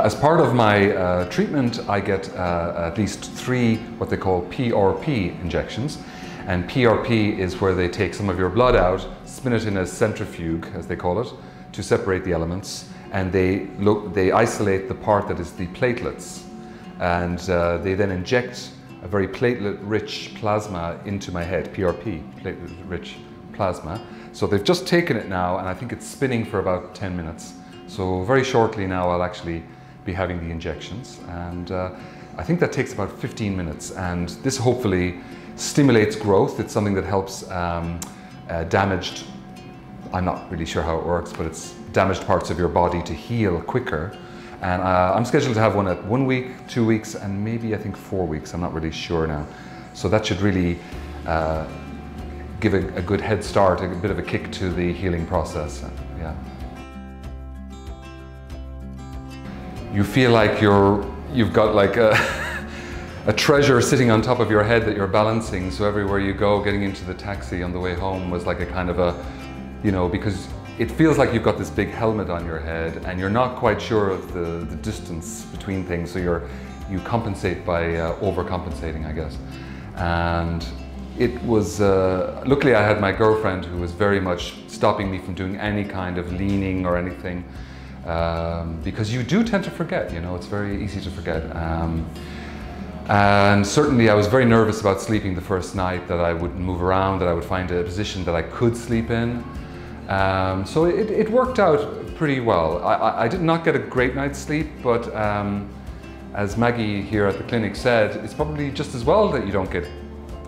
As part of my treatment, I get at least 3 what they call PRP injections. And PRP is where they take some of your blood out, spin it in a centrifuge, as they call it, to separate the elements. And they isolate the part that is the platelets. And they then inject a very platelet-rich plasma into my head, PRP, platelet-rich plasma. So they've just taken it now, and I think it's spinning for about 10 minutes. So very shortly now I'll actually be having the injections, and I think that takes about 15 minutes, and this hopefully stimulates growth. It's something that helps damaged, I'm not really sure how it works, but it's damaged parts of your body to heal quicker. And I'm scheduled to have one at 1 week, 2 weeks, and maybe I think 4 weeks. I'm not really sure now. So that should really give a good head start, a bit of a kick to the healing process. Yeah. You feel like you've got like a treasure sitting on top of your head that you're balancing. So everywhere you go, getting into the taxi on the way home was like a kind of a, you know, because it feels like you've got this big helmet on your head and you're not quite sure of the distance between things. So you compensate by overcompensating, I guess. And it was, luckily I had my girlfriend who was very much stopping me from doing any kind of leaning or anything. Because you do tend to forget, you know, it's very easy to forget. And certainly I was very nervous about sleeping the first night, that I would move around, that I would find a position that I could sleep in. So it worked out pretty well. I did not get a great night's sleep, but as Maggie here at the clinic said, it's probably just as well that you don't get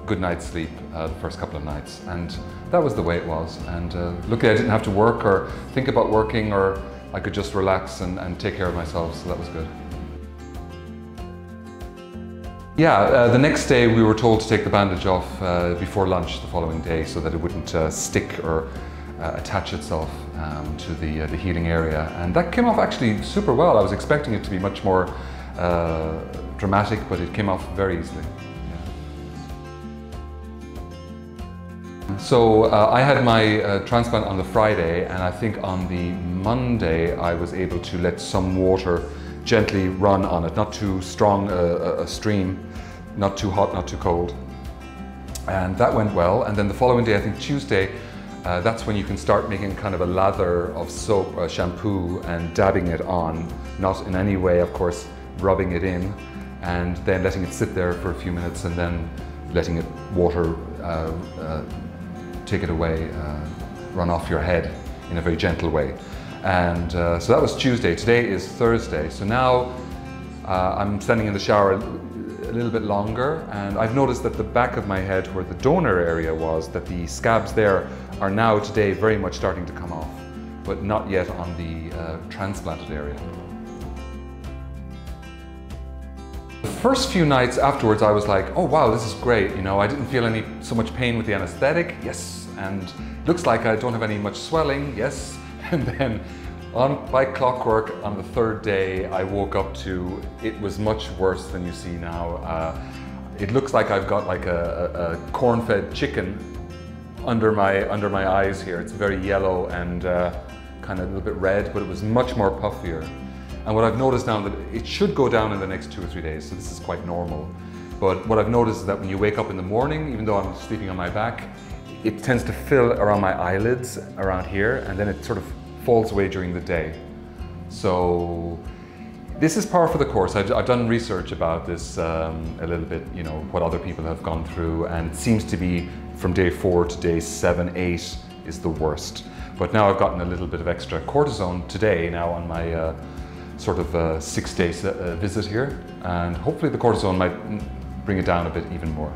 good night's sleep the first couple of nights. And that was the way it was. And luckily I didn't have to work or think about working, or I could just relax and take care of myself, so that was good. Yeah, the next day we were told to take the bandage off before lunch the following day, so that it wouldn't stick or attach itself to the healing area. And that came off actually super well. I was expecting it to be much more dramatic, but it came off very easily. So I had my transplant on the Friday, and I think on the Monday I was able to let some water gently run on it, not too strong a stream, not too hot, not too cold. And that went well. And then the following day, I think Tuesday, that's when you can start making kind of a lather of soap, shampoo, and dabbing it on, not in any way, of course, rubbing it in, and then letting it sit there for a few minutes, and then letting it water take it away, run off your head in a very gentle way. And so that was Tuesday. Today is Thursday. So now I'm standing in the shower a little bit longer, and I've noticed that the back of my head, where the donor area was, that the scabs there are now today very much starting to come off, but not yet on the transplanted area. The first few nights afterwards I was like, oh wow, this is great, you know, I didn't feel so much pain with the anesthetic, yes, and looks like I don't have any much swelling, yes. And then by clockwork on the 3rd day I woke up to, it was much worse than you see now. It looks like I've got like a corn-fed chicken under my eyes here. It's very yellow and kind of a little bit red, but it was much more puffier. And what I've noticed now, that it should go down in the next 2 or 3 days, so this is quite normal. But what I've noticed is that when you wake up in the morning, even though I'm sleeping on my back, it tends to fill around my eyelids, around here, and then it sort of falls away during the day. So this is par for the course. I've done research about this a little bit, you know, what other people have gone through, and it seems to be from day 4 to day 7, 8 is the worst. But now I've gotten a little bit of extra cortisone today now on my sort of 6-day visit here, and hopefully the cortisone might bring it down a bit even more.